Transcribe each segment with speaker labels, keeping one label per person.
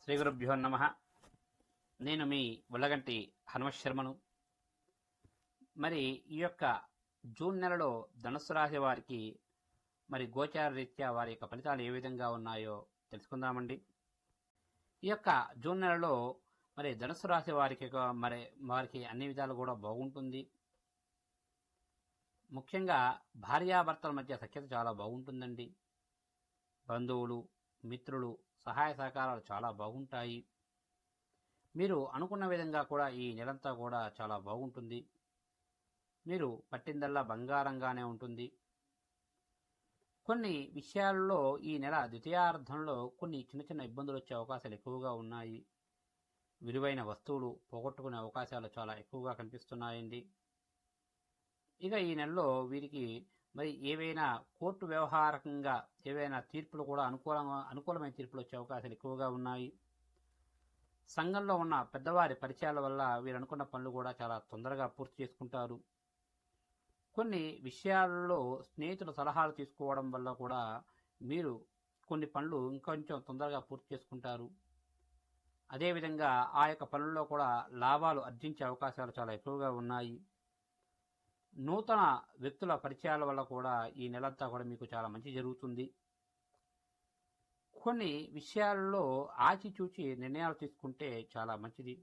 Speaker 1: శ్రీ గురుభ్యో నమ. నేను మీ ఉల్లగంటి హనుమశర్మను. మరి ఈ యొక్క జూన్ నెలలో ధనుస్సు రాశి వారికి మరి గోచార రీత్యా వారి యొక్క ఫలితాలు ఏ విధంగా ఉన్నాయో తెలుసుకుందామండి. ఈ యొక్క జూన్ నెలలో మరి ధనుస్సు రాశి వారికి అన్ని విధాలు కూడా బాగుంటుంది. ముఖ్యంగా భార్యాభర్తల మధ్య సఖ్యత చాలా బాగుంటుందండి. బంధువులు, మిత్రులు సహాయ సహకారాలు చాలా బాగుంటాయి. మీరు అనుకున్న విధంగా కూడా ఈ నెలంతా కూడా చాలా బాగుంటుంది. మీరు పట్టిందల్లా బంగారంగానే ఉంటుంది. కొన్ని విషయాల్లో ఈ నెల ద్వితీయార్థంలో కొన్ని చిన్న చిన్న ఇబ్బందులు వచ్చే అవకాశాలు ఎక్కువగా ఉన్నాయి. విలువైన వస్తువులు పోగొట్టుకునే అవకాశాలు చాలా ఎక్కువగా కనిపిస్తున్నాయండి. ఇక ఈ నెలలో వీరికి మరి ఏవైనా కోర్టు వ్యవహారకంగా ఏవైనా తీర్పులు కూడా అనుకూలమైన తీర్పులు వచ్చే అవకాశాలు ఎక్కువగా ఉన్నాయి. సంఘంలో ఉన్న పెద్దవారి పరిచయాల వల్ల వీరు అనుకున్న పనులు కూడా చాలా తొందరగా పూర్తి చేసుకుంటారు. కొన్ని విషయాల్లో స్నేహితుల సలహాలు తీసుకోవడం వల్ల కూడా మీరు కొన్ని పనులు ఇంకొంచెం తొందరగా పూర్తి చేసుకుంటారు. అదేవిధంగా ఆ యొక్క పనుల్లో కూడా లాభాలు ఆర్జించే అవకాశాలు చాలా ఎక్కువగా ఉన్నాయి. నూతన వ్యక్తుల పరిచయాల వల్ల కూడా ఈ నెలంతా కూడా మీకు చాలా మంచి జరుగుతుంది. కొన్ని విషయాల్లో ఆచిచూచి నిర్ణయాలు తీసుకుంటే చాలా మంచిది.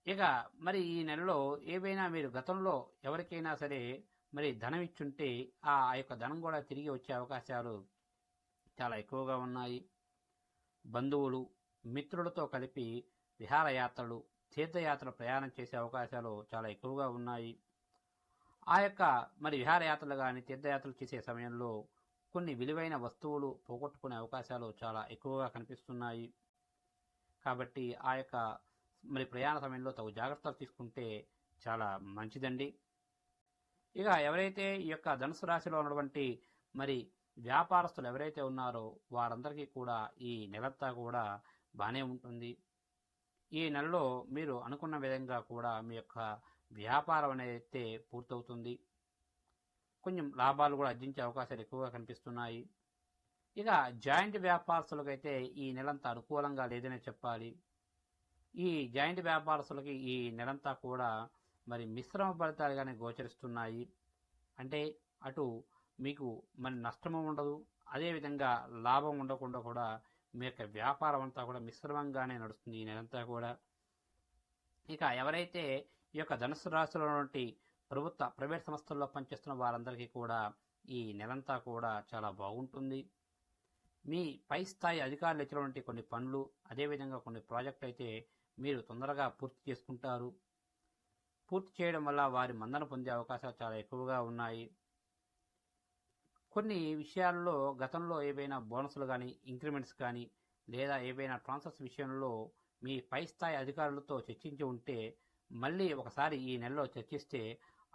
Speaker 1: ఇక మరి ఈ నెలలో ఏవైనా మీరు గతంలో ఎవరికైనా సరే మరి ధనం ఇచ్చుంటే ఆ యొక్క ధనం కూడా తిరిగి వచ్చే అవకాశాలు చాలా ఎక్కువగా ఉన్నాయి. బంధువులు, మిత్రులతో కలిపి విహారయాత్రలు, తీర్థయాత్రలు ప్రయాణం చేసే అవకాశాలు చాలా ఎక్కువగా ఉన్నాయి. ఆ యొక్క మరి విహారయాత్రలు కానీ తీర్థయాత్రలు చేసే సమయంలో కొన్ని విలువైన వస్తువులు పోగొట్టుకునే అవకాశాలు చాలా ఎక్కువగా కనిపిస్తున్నాయి. కాబట్టి ఆ యొక్క మరి ప్రయాణ సమయంలో తగు జాగ్రత్తలు తీసుకుంటే చాలా మంచిదండి. ఇక ఎవరైతే ఈ యొక్క ధనుసు రాశిలో ఉన్నటువంటి మరి వ్యాపారస్తులు ఎవరైతే ఉన్నారో వారందరికీ కూడా ఈ నెలంతా కూడా బాగానే ఉంటుంది. ఈ నెలలో మీరు అనుకున్న విధంగా కూడా మీ యొక్క వ్యాపారం అనేది అయితే పూర్తవుతుంది. కొంచెం లాభాలు కూడా ఆర్జించే అవకాశాలు ఎక్కువగా కనిపిస్తున్నాయి. ఇక జాయింట్ వ్యాపారస్తులకైతే ఈ నెలంతా అనుకూలంగా లేదనే చెప్పాలి. ఈ జాయింట్ వ్యాపారస్తులకి ఈ నెలంతా కూడా మరి మిశ్రమ ఫలితాలుగానే గోచరిస్తున్నాయి. అంటే అటు మీకు మరి నష్టము ఉండదు, అదేవిధంగా లాభం ఉండకుండా కూడా మీ యొక్క వ్యాపారం అంతా కూడా మిశ్రమంగానే నడుస్తుంది ఈ నెలంతా కూడా. ఇక ఎవరైతే ఈ యొక్క ధనుసు రాశిలో ఉన్నటువంటి ప్రైవేట్ సంస్థల్లో పనిచేస్తున్న వారందరికీ కూడా ఈ నెలంతా కూడా చాలా బాగుంటుంది. మీ పై స్థాయి అధికారులు ఇచ్చినటువంటి కొన్ని పనులు, అదేవిధంగా కొన్ని ప్రాజెక్టులు అయితే మీరు తొందరగా పూర్తి చేసుకుంటారు. పూర్తి చేయడం వల్ల వారి మన్నన పొందే అవకాశాలు చాలా ఎక్కువగా ఉన్నాయి. కొన్ని విషయాల్లో గతంలో ఏవైనా బోనస్లు కానీ, ఇంక్రిమెంట్స్ కానీ, లేదా ఏవైనా ట్రాన్స్ఫర్స్ విషయంలో మీ పై స్థాయి అధికారులతో చర్చించి ఉంటే మళ్ళీ ఒకసారి ఈ నెలలో చర్చిస్తే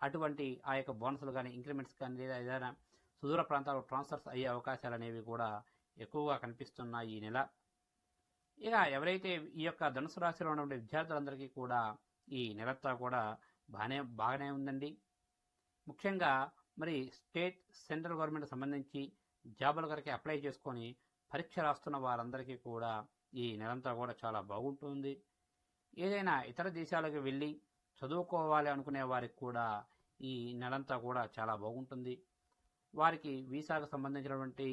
Speaker 1: అటువంటి ఆ యొక్క బోనస్లు కానీ, ఇంక్రిమెంట్స్ కానీ, లేదా ఏదైనా సుదూర ప్రాంతాల్లో ట్రాన్స్ఫర్స్ అయ్యే అవకాశాలు అనేవి కూడా ఎక్కువగా కనిపిస్తున్నాయి ఈ నెల. ఇక ఎవరైతే ఈ యొక్క ధనుసు రాశిలో ఉన్నటువంటి విద్యార్థులందరికీ కూడా ఈ నెలంతా కూడా బాగానే ఉందండి. ముఖ్యంగా మరి స్టేట్, సెంట్రల్ గవర్నమెంట్ సంబంధించి జాబుల కొరకే అప్లై చేసుకొని పరీక్ష రాస్తున్న వారందరికీ కూడా ఈ నెలంతా కూడా చాలా బాగుంటుంది. ఏదైనా ఇతర దేశాలకు వెళ్ళి చదువుకోవాలి అనుకునే వారికి కూడా ఈ నెలంతా కూడా చాలా బాగుంటుంది. వారికి వీసాకు సంబంధించినటువంటి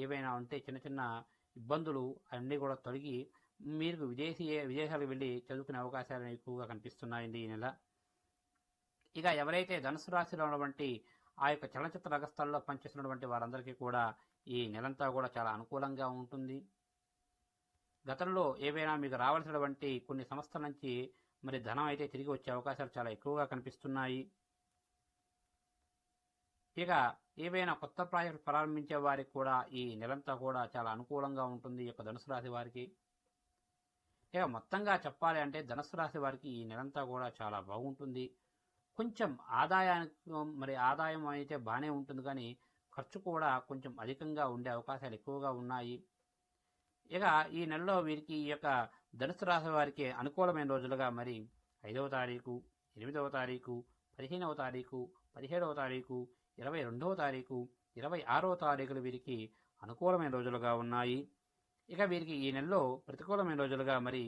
Speaker 1: ఏవైనా ఉంటే చిన్న చిన్న ఇబ్బందులు అన్నీ కూడా తొలగి మీరు విదేశాలకు వెళ్ళి చదువుకునే అవకాశాలు ఎక్కువగా కనిపిస్తున్నాయండి ఈ నెల. ఇక ఎవరైతే ధనుసు రాశిలో ఉన్నటువంటి ఆ యొక్క చలనచిత్ర రంగస్థలంలో పనిచేస్తున్నటువంటి వారందరికీ కూడా ఈ నెలంతా కూడా చాలా అనుకూలంగా ఉంటుంది. గతంలో ఏవైనా మీకు రావాల్సినటువంటి కొన్ని సంస్థల నుంచి మరి ధనం అయితే తిరిగి వచ్చే అవకాశాలు చాలా ఎక్కువగా కనిపిస్తున్నాయి. ఇక ఏవైనా కొత్త ప్రాజెక్టులు ప్రారంభించే వారికి కూడా ఈ నెలంతా కూడా చాలా అనుకూలంగా ఉంటుంది ఈ యొక్క ధనుసు రాశి వారికి. ఇక మొత్తంగా చెప్పాలి అంటే ధనుసు రాశి వారికి ఈ నెలంతా కూడా చాలా బాగుంటుంది. కొంచెం ఆదాయం అయితే బాగానే ఉంటుంది, కానీ ఖర్చు కూడా కొంచెం అధికంగా ఉండే అవకాశాలు ఎక్కువగా ఉన్నాయి. ఇక ఈ నెలలో వీరికి ఈ యొక్క ధనుసు రాశి వారికి అనుకూలమైన రోజులుగా మరి 5వ తారీఖు, 8వ తారీఖు, 15వ తారీఖు, 17వ తారీఖు, 22వ తారీఖు, 26వ తారీఖులు వీరికి అనుకూలమైన రోజులుగా ఉన్నాయి. ఇక వీరికి ఈ నెలలో ప్రతికూలమైన రోజులుగా మరి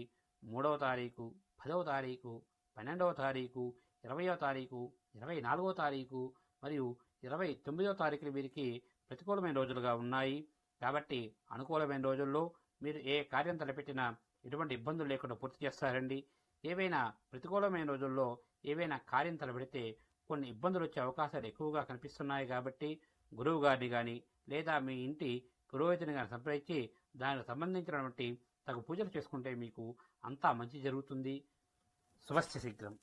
Speaker 1: 3వ తారీఖు, 10వ తారీఖు, 12వ తారీఖు, 20వ తారీఖు, 24వ తారీఖు మరియు 29వ తారీఖులు వీరికి ప్రతికూలమైన రోజులుగా ఉన్నాయి. కాబట్టి అనుకూలమైన రోజుల్లో మీరు ఏ కార్యం తలపెట్టినా ఎటువంటి ఇబ్బందులు లేకుండా పూర్తి చేస్తారండి. ఏవైనా ప్రతికూలమైన రోజుల్లో ఏవైనా కార్యం తలపెడితే కొన్ని ఇబ్బందులు వచ్చే అవకాశాలు ఎక్కువగా కనిపిస్తున్నాయి. కాబట్టి గురువు గారిని కానీ లేదా మీ ఇంటి పురోహితుని కానీ సంప్రదించి దానికి సంబంధించినటువంటి తగు పూజలు చేసుకుంటే మీకు అంతా మంచి జరుగుతుంది. శుభస్య శీఘ్రం.